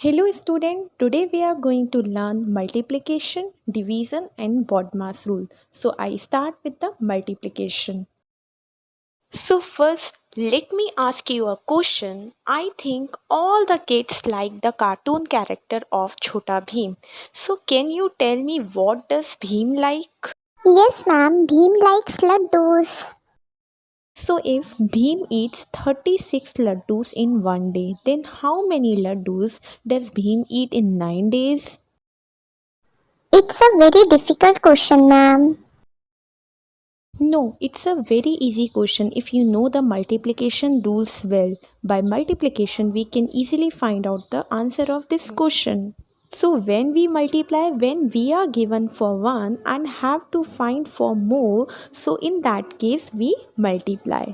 Hello student, today we are going to learn multiplication, division and BODMAS rule. So I start with the multiplication. So first let me ask you a question. I think all the kids like the cartoon character of Chhota Bheem. So can you tell me what does Bheem like? Yes, ma'am. Bhim likes laddus. So if Bheem eats 36 laddus in one day, then how many laddus does Bheem eat in 9 days? It's a very difficult question, ma'am. No, it's a very easy question if you know the multiplication rules well. By multiplication, we can easily find out the answer of this question. So when we multiply, when we are given for 1 and have to find for more, so in that case we multiply.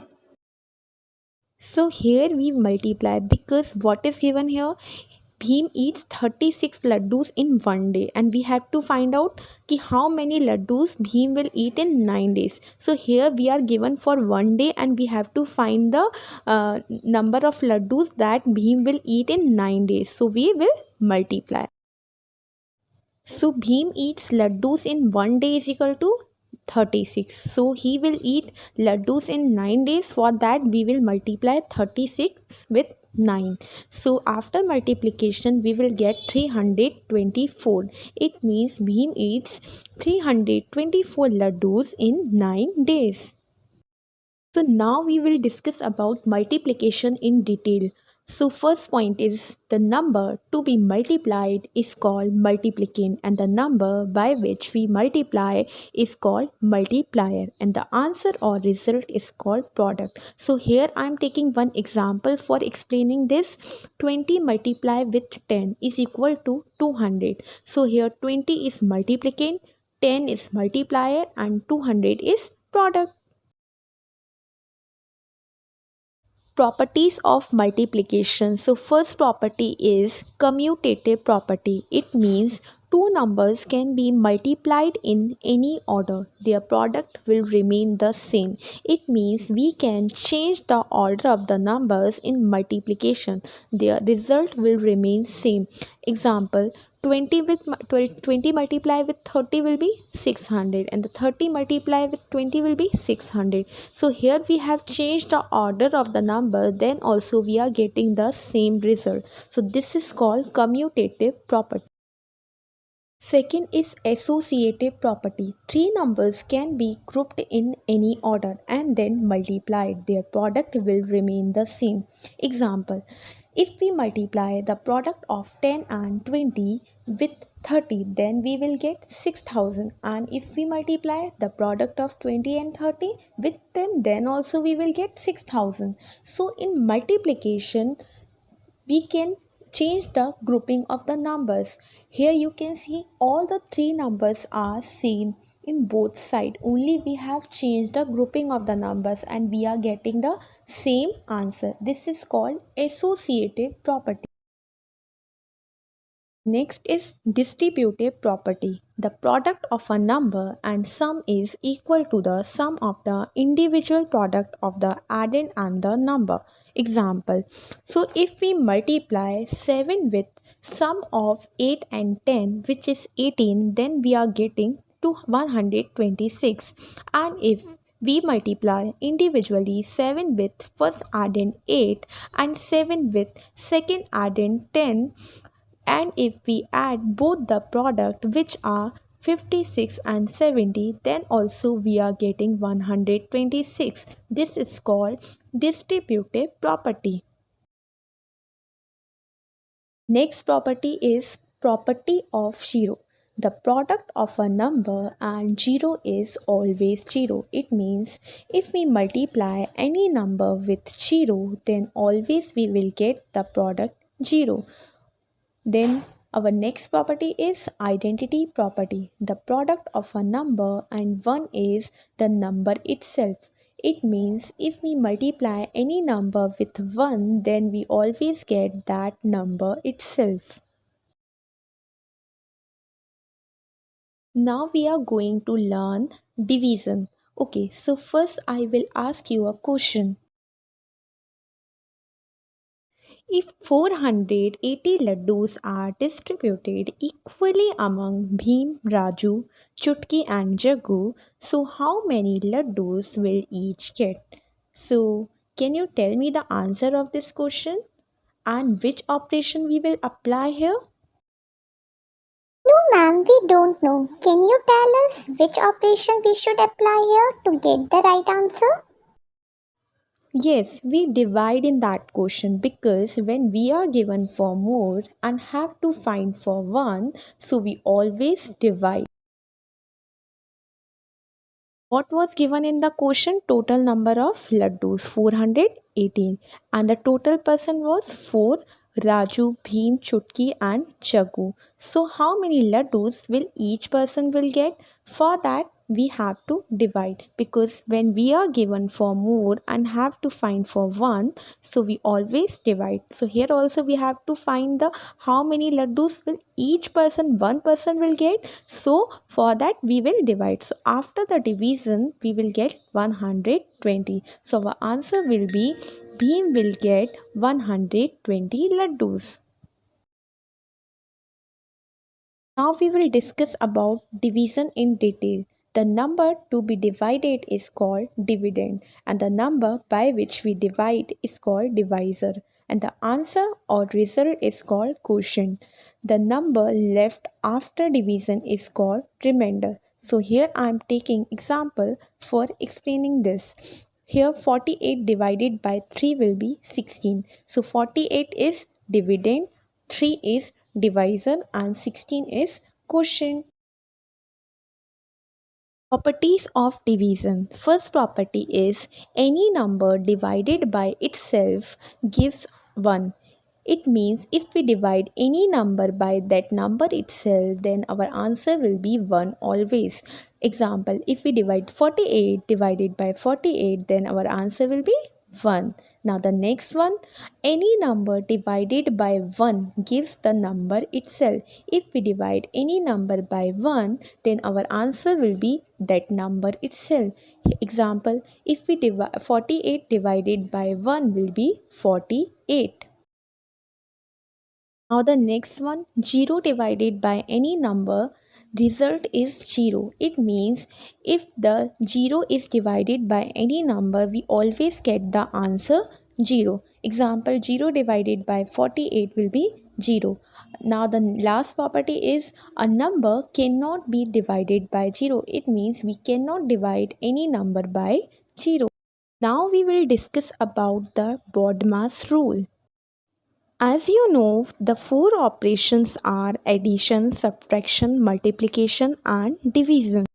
So here we multiply because what is given here? Bhim eats 36 laddus in one day and we have to find out ki how many laddus Bhim will eat in 9 days. So here we are given for one day and we have to find the number of laddus that Bhim will eat in 9 days. So we will multiply. So Bhim eats laddus in one day is equal to 36. So he will eat laddus in 9 days. For that we will multiply 36 with 9. So after multiplication we will get 324. It means Bhim eats 324 laddus in 9 days. So now we will discuss about multiplication in detail. So first point is the number to be multiplied is called multiplicand and the number by which we multiply is called multiplier and the answer or result is called product. So here I am taking one example for explaining this. 20 multiply with 10 is equal to 200. So here 20 is multiplicand, 10 is multiplier and 200 is product. Properties of multiplication. So first property is commutative property. It means two numbers can be multiplied in any order. Their product will remain the same. It means we can change the order of the numbers in multiplication. Their result will remain same. Example, 20 with 20 multiply with 30 will be 600 and the 30 multiply with 20 will be 600. So here we have changed the order of the number, then also we are getting the same result. So this is called commutative property. Second is associative property. Three numbers can be grouped in any order and then multiplied. Their product will remain the same. Example, if we multiply the product of 10 and 20 with 30, then we will get 6000. And if we multiply the product of 20 and 30 with 10, then also we will get 6000. So in multiplication, we can change the grouping of the numbers. Here you can see all the three numbers are same in both side, only we have changed the grouping of the numbers and we are getting the same answer. This is called associative property. Next is distributive property. The product of a number and sum is equal to the sum of the individual product of the addend and the number. Example, so if we multiply 7 with sum of 8 and 10 which is 18, then we are getting to 126. And if we multiply individually 7 with first addend 8 and 7 with second addend 10, and if we add both the product which are 56 and 70, then also we are getting 126. This is called distributive property. Next property is property of zero. The product of a number and 0 is always 0. It means if we multiply any number with 0, then always we will get the product 0. Then our next property is identity property. The product of a number and 1 is the number itself. It means if we multiply any number with 1, then we always get that number itself. Now we are going to learn division. Okay, so first I will ask you a question. If 480 laddus are distributed equally among Bhim, Raju, Chutki, and Jagu, so how many laddus will each get? So, can you tell me the answer of this question and which operation we will apply here? No, ma'am, we don't know. Can you tell us which operation we should apply here to get the right answer? Yes, we divide in that question because when we are given for more and have to find for one, so we always divide. What was given in the question? Total number of laddus 418 and the total person was 4 Raju, Bhim, Chutki and Chagu. So how many laddus will each person will get? For that we have to divide because when we are given for more and have to find for one, so we always divide. So here also we have to find the how many laddus will each person one person will get. So for that we will divide. So after the division we will get 120. So our answer will be Bhim will get 120 laddus. Now we will discuss about division in detail. The number to be divided is called dividend and the number by which we divide is called divisor and the answer or result is called quotient. The number left after division is called remainder. So here I am taking example for explaining this. Here 48 divided by 3 will be 16. So 48 is dividend, 3 is divisor and 16 is quotient. Properties of division. First property is any number divided by itself gives 1. It means if we divide any number by that number itself, then our answer will be 1 always. Example, if we divide 48 divided by 48, then our answer will be 1. Now the next one, any number divided by 1 gives the number itself. If we divide any number by 1, then our answer will be that number itself. Example, if we divide 48 divided by 1 will be 48. Now the next one, 0 divided by any number, result is 0. It means if the 0 is divided by any number, we always get the answer 0. Example, 0 divided by 48 will be 0. Now the last property is a number cannot be divided by 0. It means we cannot divide any number by 0. Now we will discuss about the BODMAS rule. As you know, the four operations are addition, subtraction, multiplication, and division.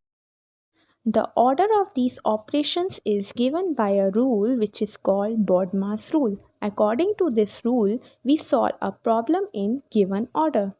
The order of these operations is given by a rule which is called BODMAS rule. According to this rule, we solve a problem in given order.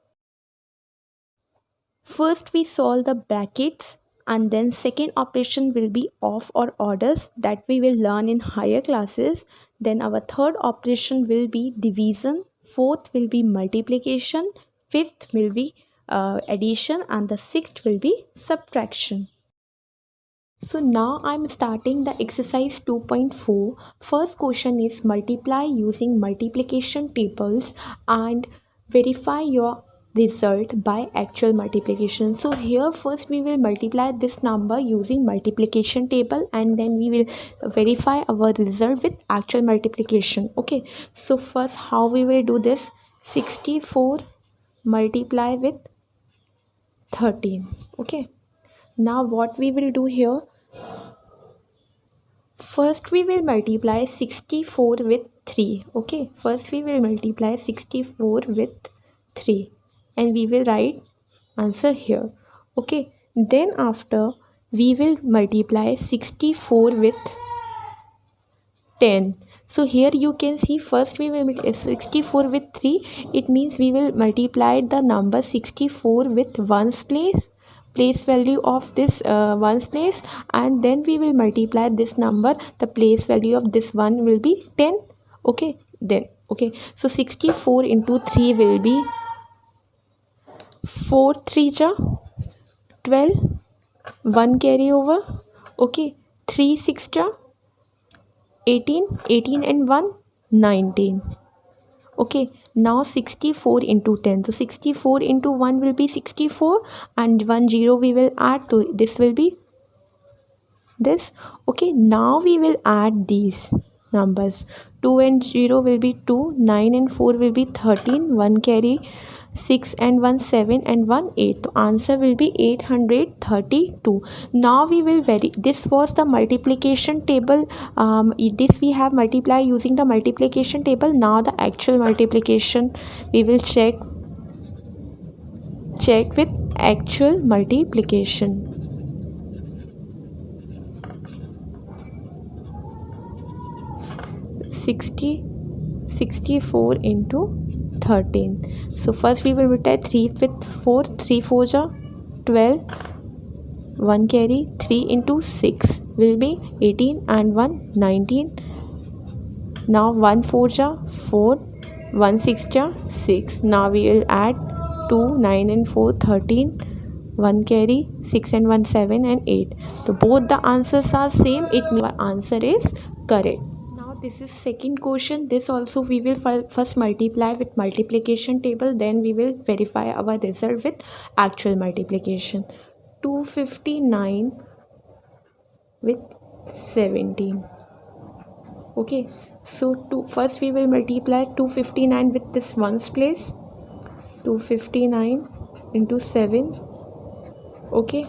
First we solve the brackets and then second operation will be of or orders that we will learn in higher classes. Then our third operation will be division, fourth will be multiplication, fifth will be addition and the sixth will be subtraction. So now I'm starting the exercise 2.4. First question is multiply using multiplication tables and verify your result by actual multiplication. So here first we will multiply this number using multiplication table and then we will verify our result with actual multiplication. Okay, so first how we will do this? 64 multiply with 13. Okay, now what we will do here? First we will multiply 64 with 3. Okay, first we will multiply 64 with 3 and we will write answer here. Okay, then after we will multiply 64 with 10. So here you can see first we will make 64 with 3. It means we will multiply the number 64 with ones place value of this ones place and then we will multiply this number, the place value of this one will be 10. Okay, then okay, so 64 into 3 will be 4 3 ja 12, 1 carry over. Okay, 3 6 ja 18, 18 and 1 19. Okay, now 64 into 10. So 64 into 1 will be 64, and 1 0 we will add, so this will be this. Okay, now we will add these numbers. 2 and 0 will be 2, 9 and 4 will be 13, 1 carry, 6 and 1 7 and 1 8. So answer will be 832. Now we will this was the multiplication table. This we have multiplied using the multiplication table. Now the actual multiplication we will check with actual multiplication. 64 into 13. So first we will write 3 with 4. 3 4 ja 12, 1 carry, 3 into 6 will be 18 and 1 19. Now 1 4 ja 4, 1 6 ja 6. Now we will add 2, 9 and 4 13, 1 carry, 6 and 1 7 and 8. So both the answers are same. It means our answer is correct. Now this is second question. This also we will first multiply with multiplication table, then we will verify our result with actual multiplication. 259 with 17. Okay, so first we will multiply 259 with this ones place. 259 into 7. Okay,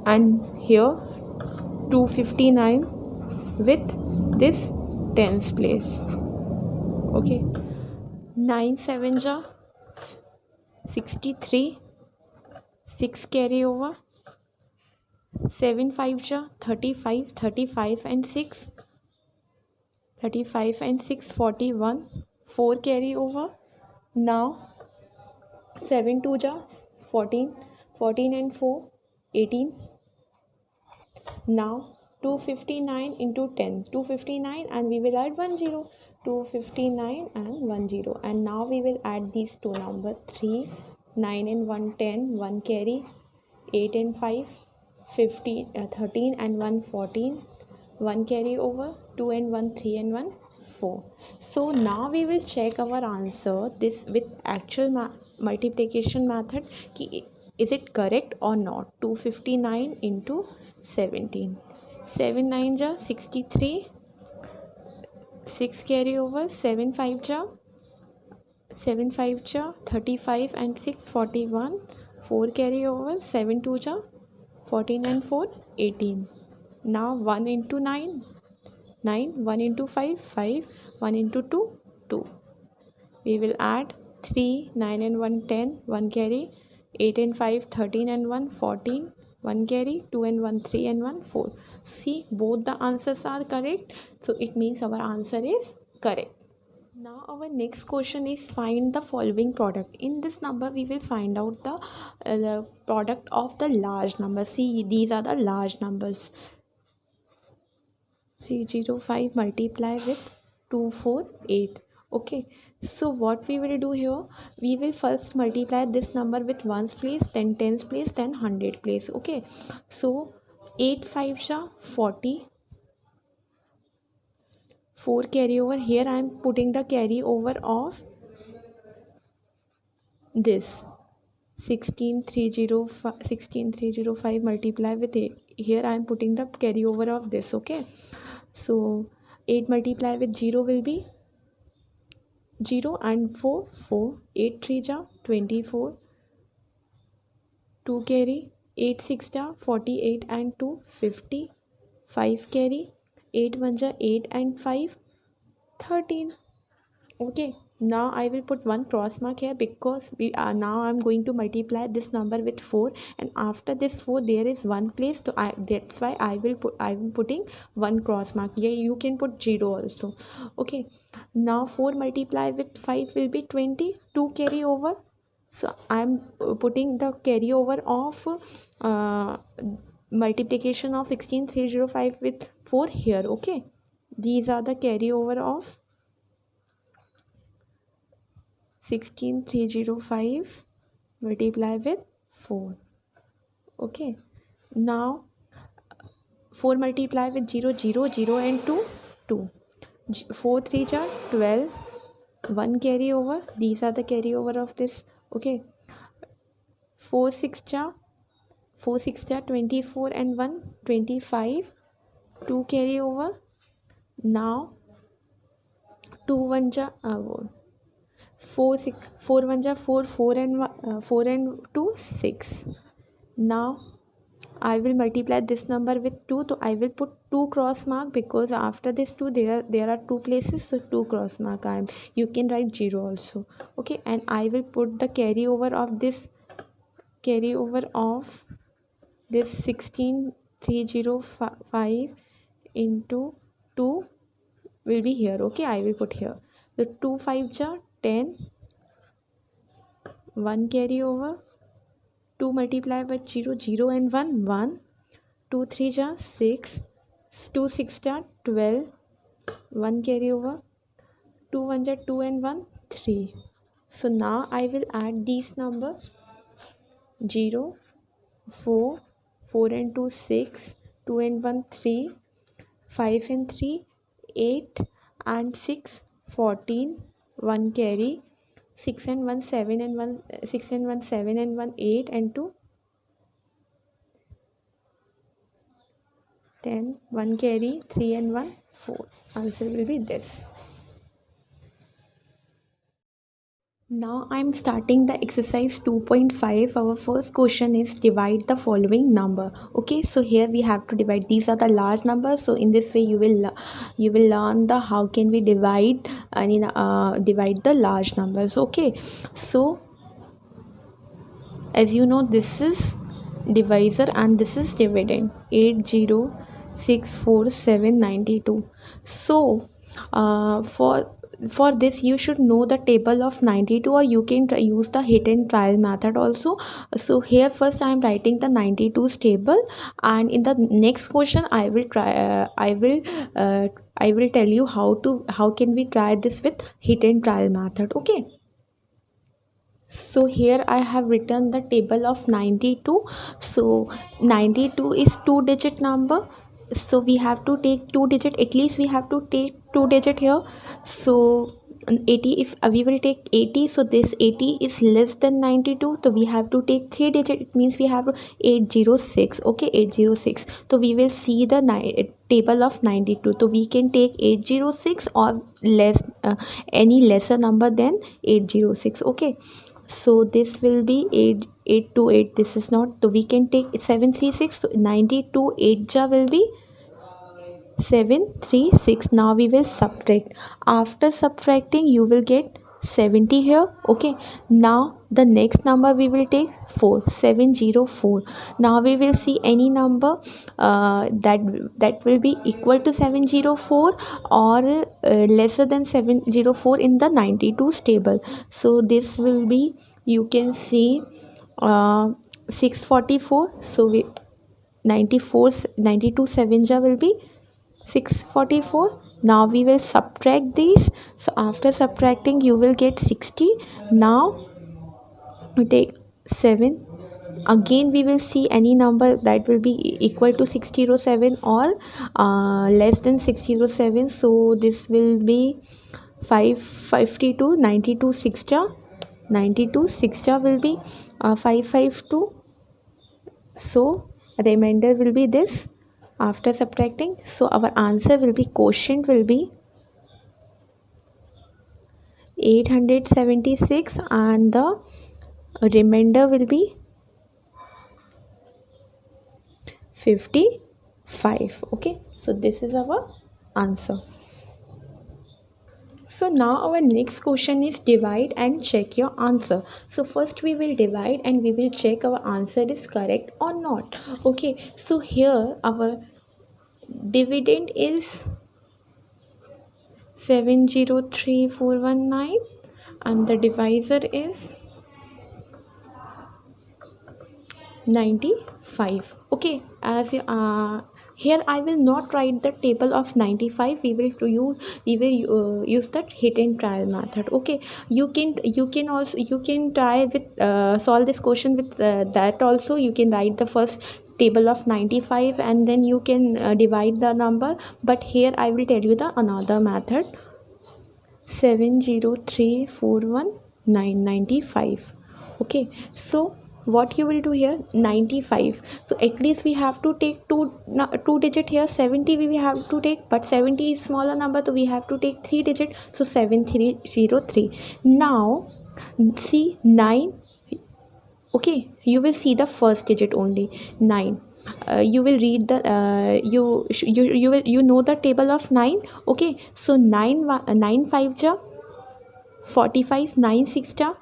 and here 259 with this tens place. Okay, 9 7 ja 63, 6 carry over, 7 5 ja 35, 35 and 6, 35 and 6 41, 4 carry over. Now 7 2 ja 14, 14 and 4 18. Now 259 into 10, 259, and we will add 1 0. 259 and 1 0, and now we will add these two numbers. 3 9 and 1 10, 1 carry, 8 and 5 15, 13 and 1 14, 1 carry over, 2 and 1 3 and 1 4. So now we will check our answer this with actual multiplication method ki is it correct or not. 259 into 17, 7 9 ja 63, 6 carry over, 7 5 ja 35 and 6 41, 4 carry over, 7 2 ja 14 and 4 18. Now 1 into 9 9, 1 into 5 5, 1 into 2 2. We will add 3 9 and 1 10, 1 carry, 8 and 5 13 and 1 14, 1 carry, 2 and 1 3 and 1 4. See, both the answers are correct, so it means our answer is correct. Now our next question is find the following product. In this number we will find out the product of the large number. See, these are the large numbers. 305 multiply with 248. Okay, so what we will do here, we will first multiply this number with ones place, then tens place, then hundred place. Okay, so 8 5 sha 40, 4 carry over. Here I am putting the carry over of this 16305 multiply with 8. Here I am putting the carry over of this. Okay, so 8 multiply with 0 will be 0 and 4 4, 8 3 ja 24, 2 carry, 8 6 ja 48 and 2 50, 5 carry, 8 1 ja 8 and 5 13. Okay, now I will put one cross mark here because we are now I'm going to multiply this number with 4, and after this 4 there is one place, so that's why I'm putting one cross mark. Yeah, you can put 0 also. Okay, now 4 multiply with 5 will be 20, 2 carry over, so I'm putting the carry over of multiplication of 16305 with 4 here. Okay, these are the carry over of 16305 multiply with 4. Okay, now 4 multiply with 0 0 0 and 2 2, 4 3 ja 12, 1 carry over, these are the carry over of this. Okay, 4 6 ja 24 and 1 25, 2 carry over. Now 2 1 ja 4 6 4 1 ja 4, 4 and 4 and 2 6. Now I will multiply this number with 2, so I will put 2 cross mark because after this 2 there are 2 places, so 2 cross mark. You can write 0 also. Okay, and I will put the carry over of this 16305 into 2 will be here. Okay, I will put here the 2 5 ja 10, 1 carry over, 2 multiplied by 0, 0 and 1 1, 2 3 ja 6, 2 6 ja 12, 1 carry over, 2 1 ja 2 and 1 3. So now I will add these number 0 4, 4 and 2 6, 2 and 1 3, 5 and 3 8 and 6 14, 1 carry, 6 and 1 7 and 1 6 and 1 7 and 1 8 and 2 10, 1 carry, 3 and 1 4. Answer will be this. Now I am starting the exercise 2.5. Our first question is divide the following number. Okay, so here we have to divide. These are the large numbers, so in this way you will learn the how can we divide divide the large numbers. Okay, so as you know, this is divisor and this is dividend. 8064792. So for this you should know the table of 92, or you can use the hit and trial method also. So here first I am writing the 92's table, and in the next question I will tell you how can we try this with hit and trial method. Okay, so here I have written the table of 92. So 92 is 2-digit number, so we have to take 2 digit, at least we have to take 2 digit here. So 80, if we will take 80, so this 80 is less than 92, so we have to take 3 digit, it means we have 806. Okay, 806, so we will see the table of 92, so we can take 806 or less any lesser number than 806. Okay, so this will be 828, this is not, so we can take 736, so 92 8 ja will be 736. Now we will subtract. After subtracting you will get 70 here. Okay, now the next number we will take 704. Now we will see any number that will be equal to 704 or lesser than 704 in the 92's table. So this will be, you can see 644. So we 92 7 ja will be 644. Now we will subtract these. So after subtracting you will get 60. Now we take 7. Again we will see any number that will be equal to 607 or less than 607. So this will be 552. 92 6 ja 92 6 ja will be 552. So remainder will be this after subtracting. So our answer will be, quotient will be 876 and the remainder will be 55. Okay, so this is our answer. So now our next question is divide and check your answer. So first we will divide and we will check our answer is correct or not. Okay, so here our dividend is 703419 and the divisor is 95. Okay, as here I will not write the table of 95. We will use that hit and trial method. Okay, you can also try with solve this question with that also. You can write the first table of 95 and then you can divide the number, but here I will tell you the another method. 70341 okay, so what you will do here, 95, so at least we have to take two digit here. 70 we have to take, but 70 is smaller number, so we have to take 3 digit, so 7303. Now see 9, okay, you will see the first digit only, 9. You will read the you know the table of 9, okay, so 9 5 ja 45, 9 6 ja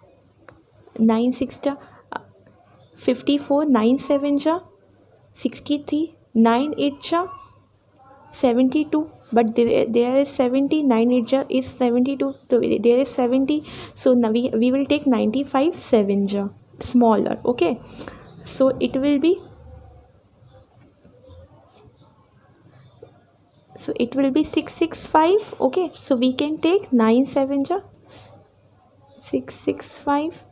9 6 ja 54, 9 7 ja 63, 9 8 ja 72, but there is 70, 9 8 ja is 72, so there is 70, so now we will take 95 7 ja smaller, okay, so it will be, so it will be 665, okay, so we can take 9 7 ja 665.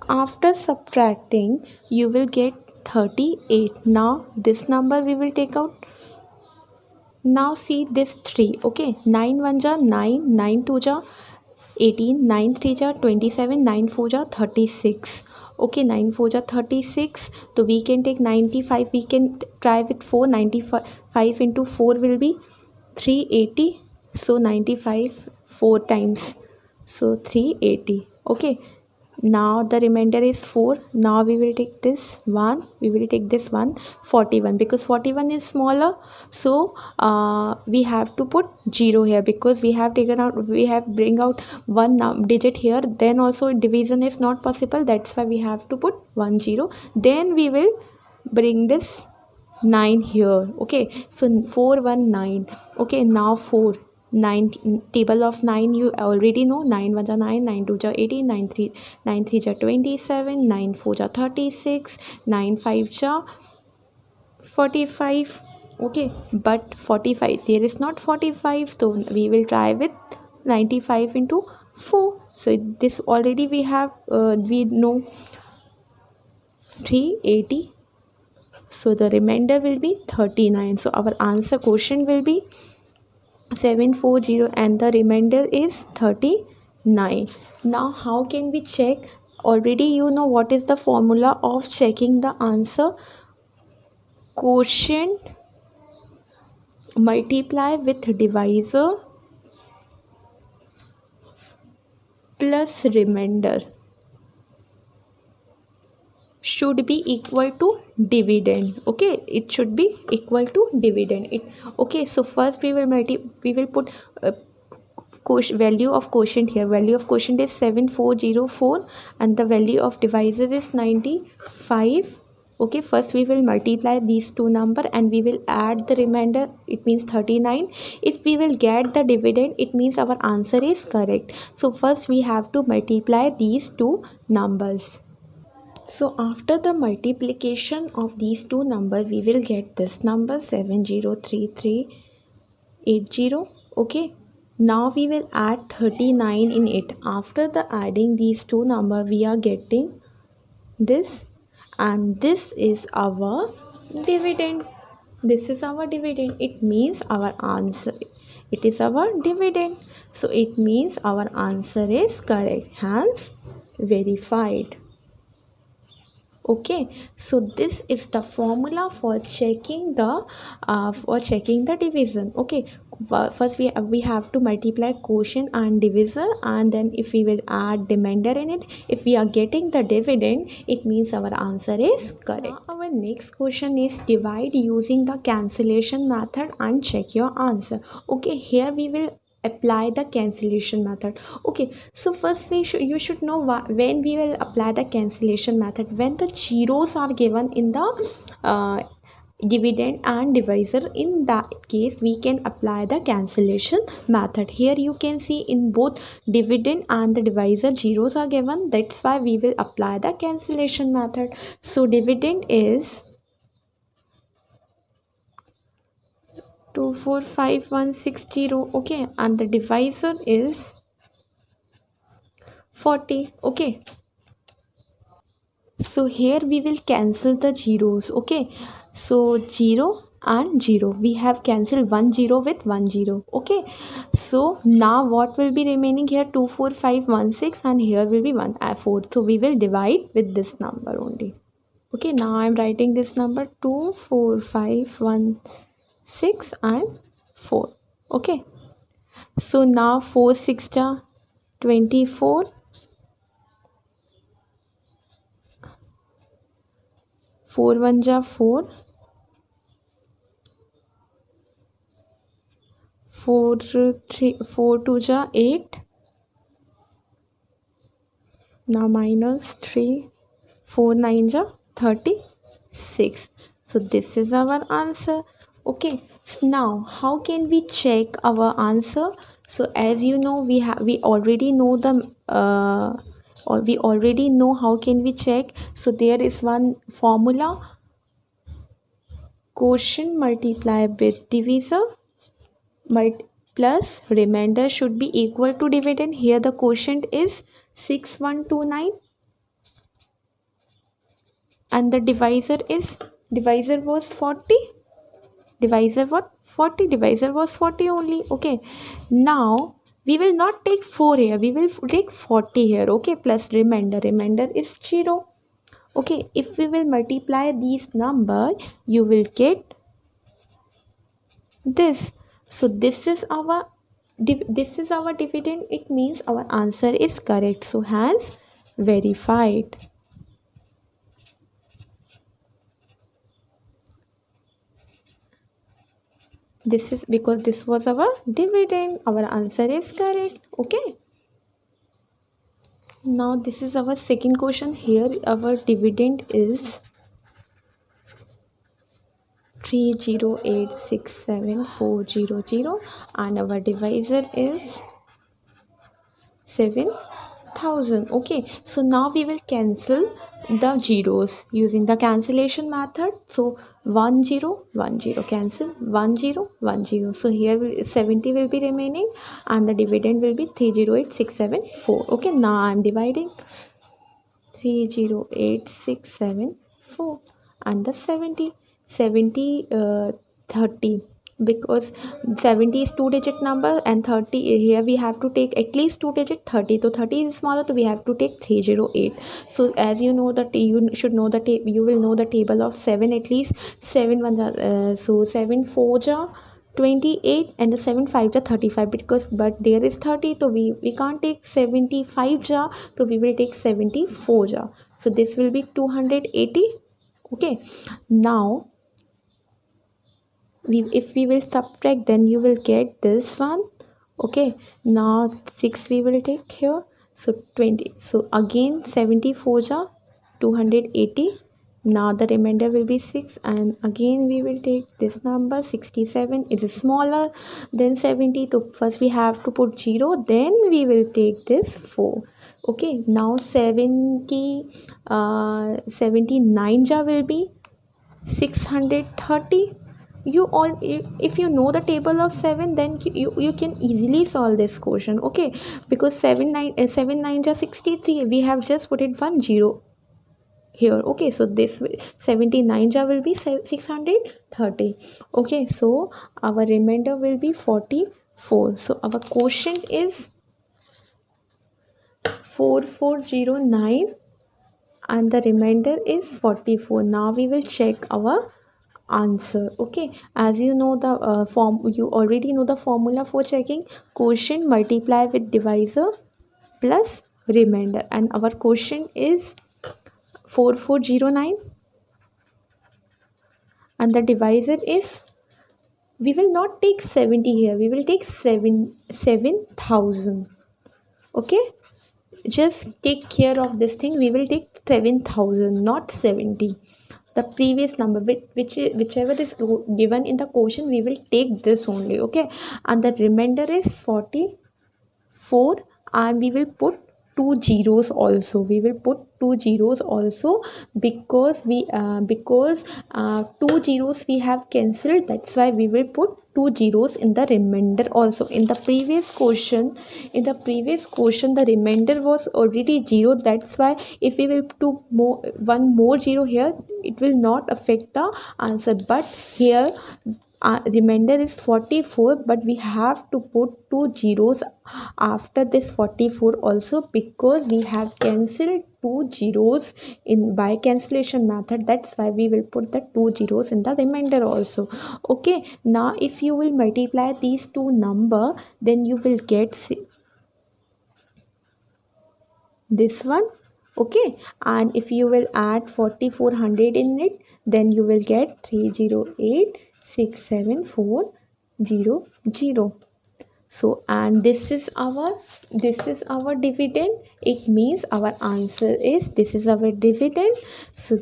After subtracting you will get 38. Now this number we will take out. Now see this 3, okay, 9 1 ja 9, 9 2 ja 18, 9 3 ja 27, 9 4 ja 36, okay, 9 4 ja 36, so we can take 95, we can try with 4, 95 into 4 will be 380, so 95 4 times, so 380, okay. Now the remainder is 4. Now we will take this 1, we will take this 1, 41, because 41 is smaller, so we have to put 0 here, because we have taken out, we have bring out one digit here, then also division is not possible, that's why we have to put 1 0. Then we will bring this 9 here, okay, so 419, okay, now 4 9, table of 9 you already know, 9 1 ja 9, 9 2 ja 18, 9 3 ja 27, 9 4 ja 36, 9 5 ja 45, okay, but 45 there is not 45, so we will try with 95 into 4, so this already we have we know 380, so the remainder will be 39, so our answer quotient will be 740 and the remainder is 39. Now how can we check? Already you know what is the formula of checking the answer. Quotient multiply with divisor plus remainder should be equal to dividend, okay, it should be equal to dividend it, okay, so first we will put value of quotient here, value of quotient is 7404 and the value of divisor is 95, okay, first we will multiply these two number and we will add the remainder, it means 39. If we will get the dividend, it means our answer is correct, so first we have to multiply these two numbers. So after the multiplication of these two numbers, we will get this number 703380. Okay. Now we will add 39 in it. After the adding these two numbers, we are getting this, and this is our dividend. This is our dividend. It means our answer. It is our dividend. So it means our answer is correct. Hence verified. Okay, so this is the formula for checking the division. Okay, first we have to multiply quotient and divisor, and then if we will add remainder in it, if we are getting the dividend, it means our answer is correct. Now our next question is divide using the cancellation method and check your answer. Okay, here we will apply the cancellation method. Okay, so first you should know when we will apply the cancellation method, when the zeros are given in the dividend and divisor. In that case we can apply the cancellation method. Here you can see in both dividend and the divisor zeros are given, that's why we will apply the cancellation method. So dividend is 245160, okay, and the divisor is 40, okay. So here we will cancel the zeros, okay, so 0 and 0. We have cancelled 1 0 with 1 0. Okay, so now what will be remaining here? 2 4 5 1 6, and here will be 1 4. So we will divide with this number only. Okay, now I'm writing this number 2 4 5 1 6 and 4. Okay, so now 4 6 ja 24, 4 1 ja 4, 4 3 4 2 ja 8. Now minus 3, 4 9 ja 36. So this is our answer. Okay, so now how can we check our answer? So as you know, we already know the or we already know how can we check. So there is one formula: quotient multiplied with divisor plus remainder should be equal to dividend. Here the quotient is 6129 and the divisor was 40. Divisor what? 40. Divisor was 40 only. Okay, now we will not take 4 here, we will take 40 here. Okay, plus remainder is 0. Okay, if we will multiply these numbers, you will get this. So this is our dividend. It means our answer is correct. So hence verified. This is because this was our dividend. Our answer is correct. Okay, now this is our second question. Here our dividend is 30867,400 and our divisor is 7,000. Okay, so now we will cancel the zeros using the cancellation method. So 1 0 1 0 cancel, 1 0 1 0. So here 70 will be remaining and the dividend will be 308674. Okay, now I am dividing 308674 and the 70 30, because 70 is 2-digit number and 30 here we have to take at least 2-digit. 30, so 30 is smaller, so we have to take 308. So as you know that you should know the you will know the table of 7 at least. 7 1 so 7 4 ja 28 and the 7 5 ja 35, because but there is 30, so we can't take 75 ja, so we will take 74 ja. So this will be 280. Okay, now if we will subtract, then you will get this one. Okay, now 6 we will take here, so 20. So again 74 ja 280. Now the remainder will be 6 and again we will take this number 67. It is smaller than 70, so first we have to put 0, then we will take this 4. Okay, now 79 ja will be 630. You all, if you know the table of 7, then you can easily solve this question. Okay, because 7 9 ja 63, we have just put it 1 0 here. Okay, so this 79 ja will be 630. Okay, so our remainder will be 44. So our quotient is 4409 and the remainder is 44. Now we will check our answer. Okay, as you know the you already know the formula for checking: quotient multiply with divisor plus remainder, and our quotient is 4409 and the divisor is, we will not take 70 here, we will take 7,000. Okay, just take care of this thing. We will take 7,000, not 70. The previous number whichever is given in the quotient, we will take this only. Okay, and the remainder is 44 and we will put two zeros also. We will put two zeros also because two zeros we have cancelled. That's why we will put two zeros in the remainder also. In the previous question, the remainder was already 0. That's why if we will put one more 0 here, it will not affect the answer. But here remainder is 44, but we have to put two zeros after this 44 also, because we have cancelled two zeros in by cancellation method. That's why we will put the two zeros in the remainder also. Okay, now if you will multiply these two number, then you will get this one. Okay, and if you will add 4400 in it, then you will get 308,674,000. So, and this is our dividend. It means our answer is, this is our dividend. So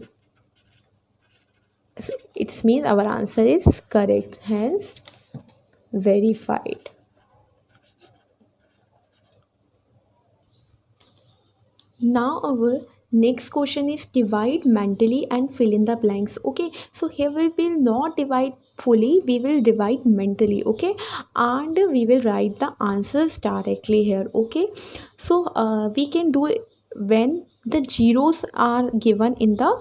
it means our answer is correct, hence verified. Now our next question is divide mentally and fill in the blanks. Okay, so here we will not divide fully, we will divide mentally. Okay, and we will write the answers directly here. Okay, so we can do it when the zeros are given in the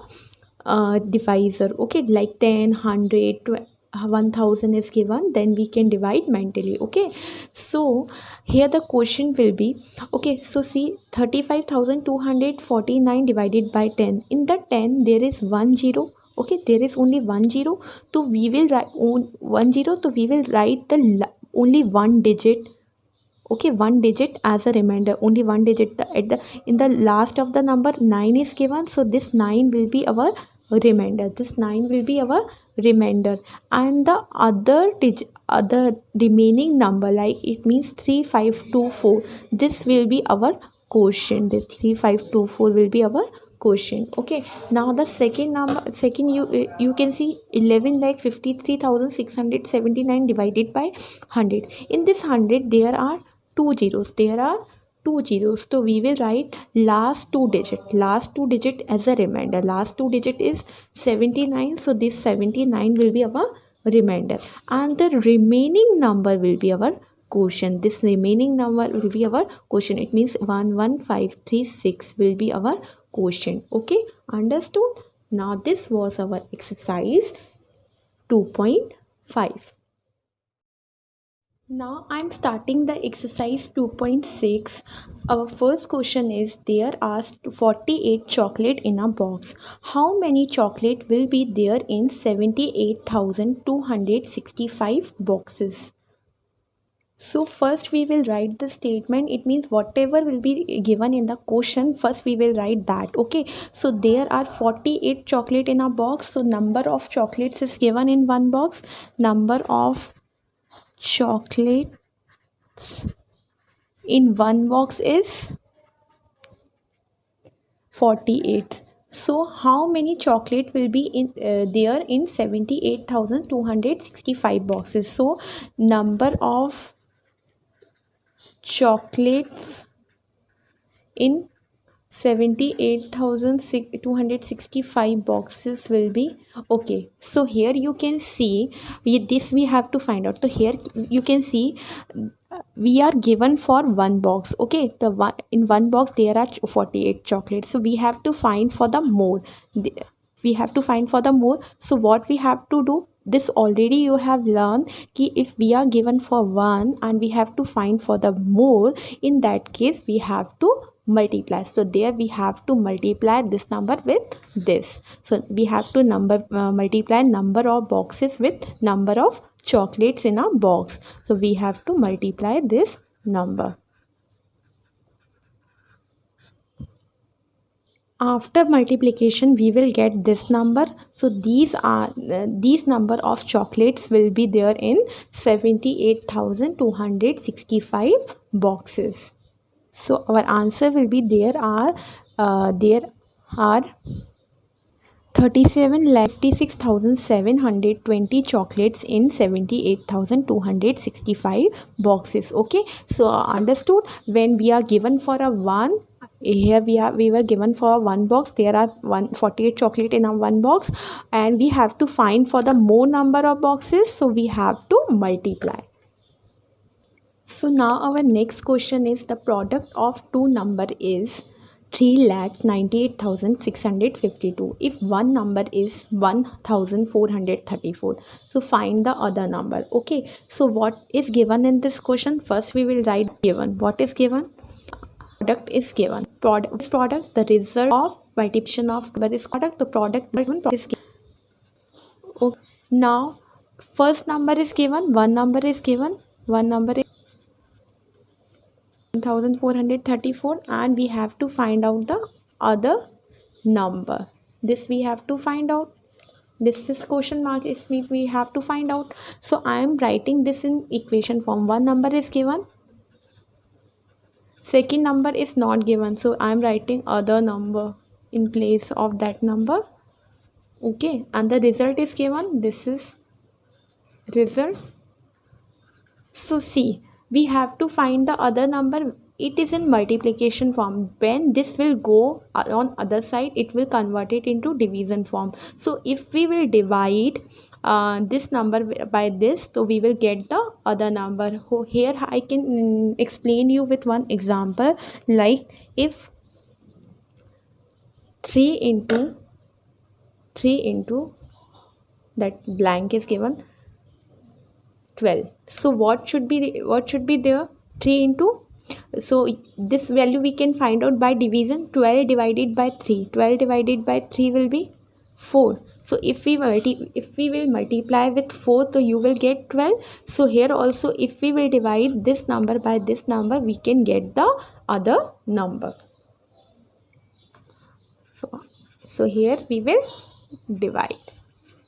divisor. Okay, like 10, 100, 1000 is given, then we can divide mentally. Okay, so here the question will be, okay, so see, 35,249 divided by 10. In the 10 there is 1 0. Okay, there is only 1 0, so we will write 1 0, so we will write the only one digit. Okay, one digit as a remainder, only one digit. In the last of the number 9 is given, so this 9 will be our remainder. And the other remaining number, like it means 3524, this will be our quotient. This 3524 will be our quotient. Okay, now the second you can see 11,53,679 divided by 100. In this 100 there are two zeros, so we will write last two digit as a remainder. Last two digit is 79, so this 79 will be our remainder, and the remaining number will be our quotient. This remaining number will be our quotient. It means 11536 will be our quotient. Okay, understood? Now this was our exercise 2.5. Now I'm starting the exercise 2.6. Our first question is, there are 48 chocolate in a box. How many chocolate will be there in 78,265 boxes? So first we will write the statement. It means whatever will be given in the question, first we will write that. Okay, so there are 48 chocolate in a box. So number of chocolates is given in one box. Number of chocolates in one box is 48. So how many chocolate will be in there in 78,265 boxes? So number of chocolates in 78,265 boxes will be, okay, so here you can see this we have to find out. So here you can see we are given for one box. Okay, in one box there are 48 chocolates, so we have to find for the more. So what we have to do, this already you have learned ki if we are given for one and we have to find for the more, in that case we have to multiply. So there we have to multiply this number with this. So we have to multiply number of boxes with number of chocolates in a box. So we have to multiply this number. After multiplication we will get this number. So these number of chocolates will be there in 78,265 boxes. So our answer will be, there are 37,56,720 chocolates in 78,265 boxes. Okay, so understood, when we are given for a 1 Here we were given for one box. There are 148 chocolate in a one box, and we have to find for the more number of boxes, so we have to multiply. So now our next question is, the product of two number is 3,98,652 if one number is 1,434. So find the other number. Okay, so what is given in this question? First we will write given. What is given? Product is given. Product, the result of multiplication of number is product. The product is given. Okay. Now first number is given, one number is given, one number is 1,434, and we have to find out the other number. This we have to find out. This is question mark is we have to find out. So I am writing this in equation form. One number is given, second number is not given, so I am writing other number in place of that number. Okay, and the result is given. This is result. So see, we have to find the other number. It is in multiplication form. When this will go on other side, it will convert it into division form. So if we will divide this number by this, so we will get the other number. So here I can explain you with one example. Like if 3 into that blank is given 12. So what should be there? 3 into, so this value we can find out by division. 12 divided by 3 will be 4. So if we will multiply with 4, so you will get 12. So here also if we will divide this number by this number, we can get the other number. So here we will divide.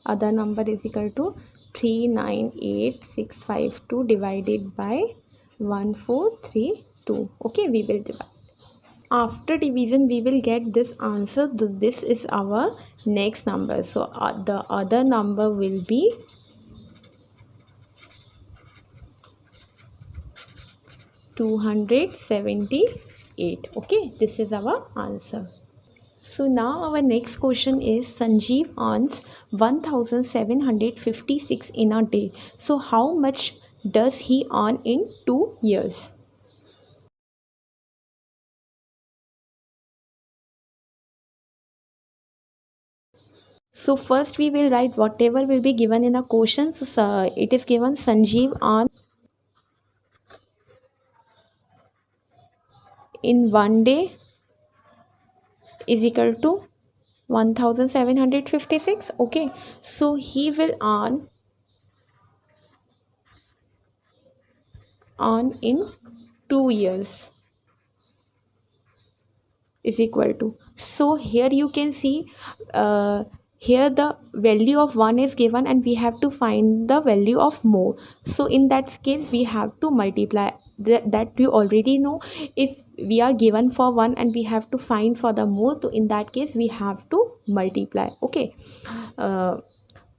Other number is equal to 398,652 divided by 1432. Okay, we will divide. After division we will get this answer. This is our next number. So the other number will be 278. Okay, this is our answer. So now our next question is, Sanjeev earns 1,756 in a day. So how much does he earn in 2 years? So first we will write whatever will be given in a question. So it is given Sanjeev earns in 1 day is equal to 1,756. Okay, so he will earn in 2 years is equal to. So here you can see here the value of 1 is given and we have to find the value of more. So in that case we have to multiply. That you already know. If we are given for 1 and we have to find for the more, so in that case we have to multiply. Okay,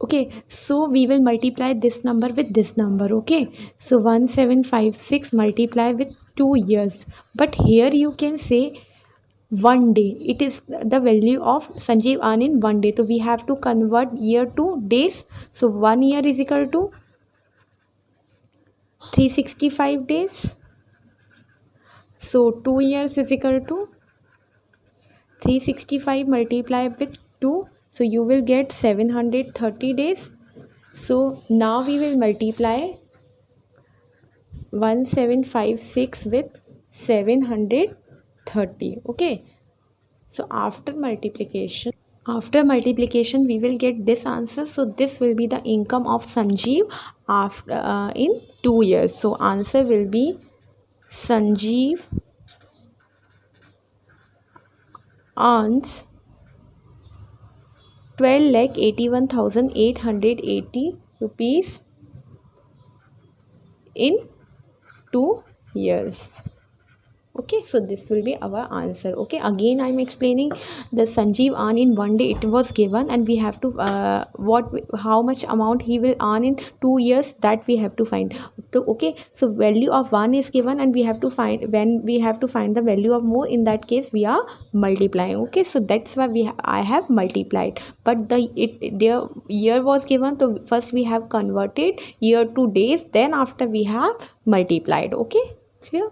okay, so we will multiply this number with this number. Okay, so 1756 multiply with 2 years, but here you can say 1 day. It is the value of Sanjeev earn in 1 day, so we have to convert year to days. So 1 year is equal to 365 days. So 2 years is equal to 365 multiplied with 2, so you will get 730 days. So now we will multiply 1756 with 730. Okay, so after multiplication we will get this answer. So this will be the income of Sanjeev after in 2 years. So answer will be Sanjeev earns 12,81,880 rupees in 2 years. Okay, so this will be our answer. Okay, again I'm explaining the Sanjeev earn in one day, it was given, and we have to how much amount he will earn in 2 years, that we have to find. So okay, so value of 1 is given, and we have to find, when we have to find the value of more, in that case we are multiplying. Okay, so that's why I have multiplied, but their year was given, so first we have converted year to days, then after we have multiplied. Okay, clear?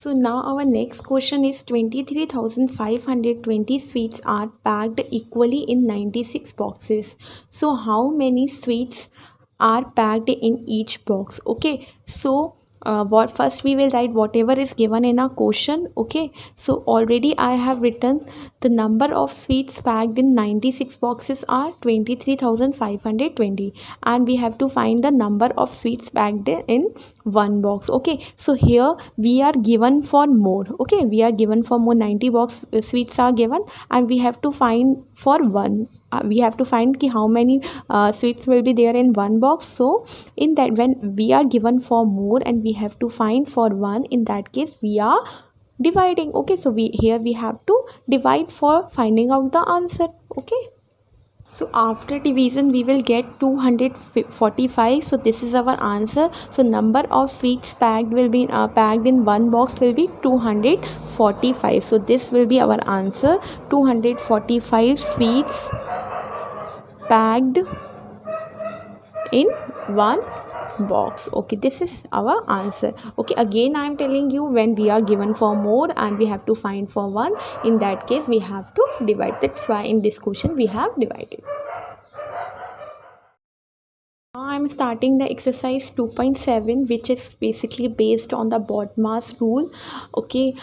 So now our next question is 23,520 sweets are packed equally in 96 boxes. So how many sweets are packed in each box? Okay, so what first we will write whatever is given in a question. Okay, so already I have written the number of sweets packed in 96 boxes are 23,520, and we have to find the number of sweets packed in one box. Okay, so here we are given for more. Okay, we are given for more, 90 box sweets are given, and we have to find for one. We have to find ki how many sweets will be there in one box. So in that, when we are given for more and we have to find for one, in that case we are dividing. Okay, so we have to divide for finding out the answer. Okay, so after division we will get 245. So this is our answer. So number of sweets packed will be packed in one box will be 245. So this will be our answer, 245 sweets packed in one box. Okay, this is our answer. Okay, again I am telling you, when we are given for more and we have to find for one, in that case we have to divide. That's why in this question we have divided. Now I'm starting the exercise 2.7, which is basically based on the BODMAS rule. Okay,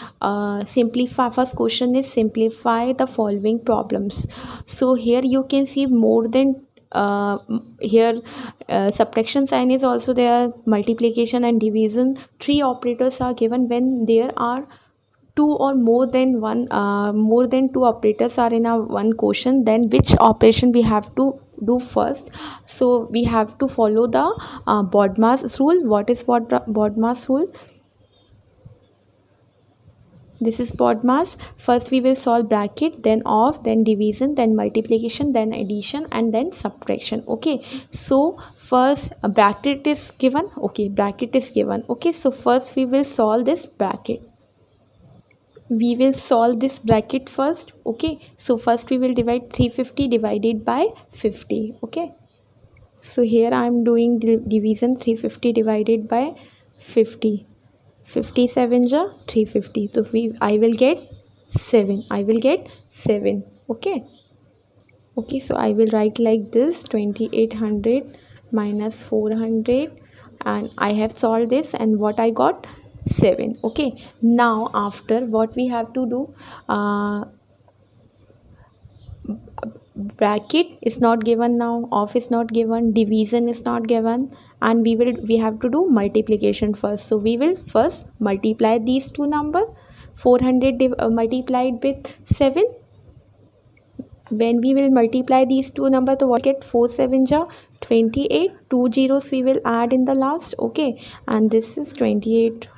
simplify. First question is simplify the following problems. So here you can see more than here subtraction sign is also there, multiplication and division. Three operators are given. When there are two or more than two operators are in a one question, then which operation we have to do first? So we have to follow the BODMAS rule. What is BODMAS rule? This is BODMAS. First we will solve bracket, then off, then division, then multiplication, then addition, and then subtraction. Okay, so first bracket is given. Okay, bracket is given. Okay, so first we will solve this bracket. We will solve this bracket first. Okay, so first we will divide 350 divided by 50. Okay, so here I am doing division. 350 divided by 50, 57 ja 350, so I will get 7. I will get 7. Okay, okay, so I will write like this: 2800 minus 400, and I have solved this, and what I got? 7. Okay, now after, what we have to do, bracket is not given, now off is not given, division is not given, and we have to do multiplication first. So we will first multiply these two number. 400 multiplied with 7. When we will multiply these two numbers, so what get? 4 7 ja 28. 2 zeros we will add in the last. Okay, and this is 28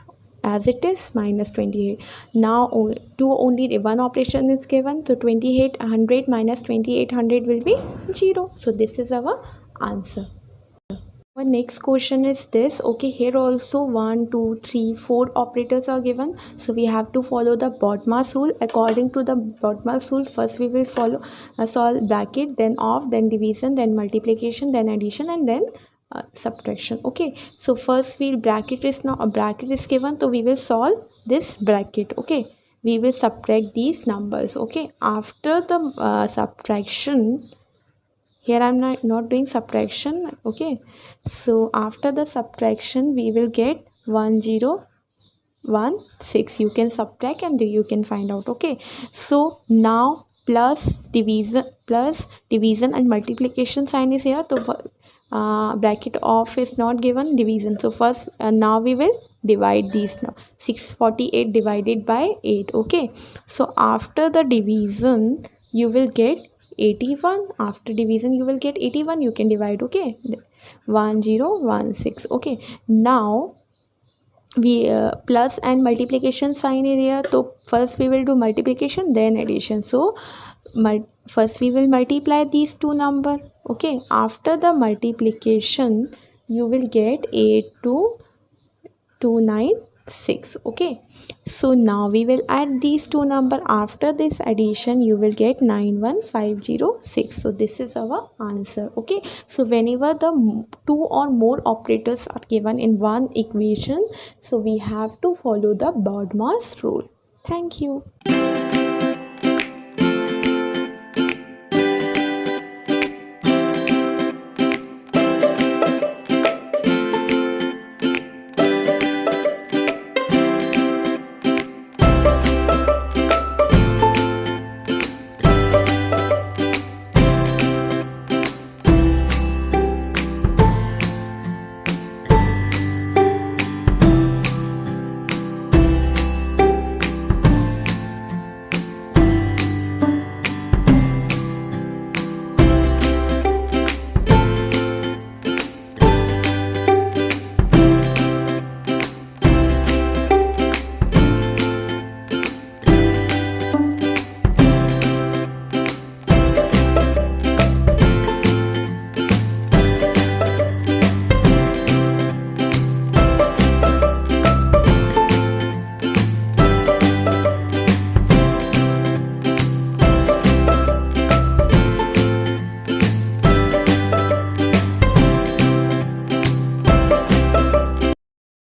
as it is, minus 28. Now only one operation is given, so 2800 minus 2800 will be 0. So this is our answer. Our next question is this. Okay, here also 1 2 3 4 operators are given, so we have to follow the BODMAS rule. According to the BODMAS rule, first we will follow solve bracket, then off, then division, then multiplication, then addition, and then subtraction. Okay, so first bracket is given, so we will solve this bracket. Okay, we will subtract these numbers. Okay, after the subtraction, here I'm not doing subtraction. Okay, so after the subtraction we will get 1016. You can subtract and you can find out. Okay, so now plus division and multiplication sign is here, so bracket off is not given, division. So first now we will divide these now. 648 divided by 8. Okay, so after the division you will get 81. After division you will get 81. You can divide. Okay, 1016. Okay, now we plus and multiplication sign is here, so first we will do multiplication then addition. So first we will multiply these two number. Okay, after the multiplication you will get 8296. Okay, so now we will add these two number. After this addition you will get 91506. So this is our answer. Okay, so whenever the two or more operators are given in one equation, so we have to follow the BODMAS rule. Thank you.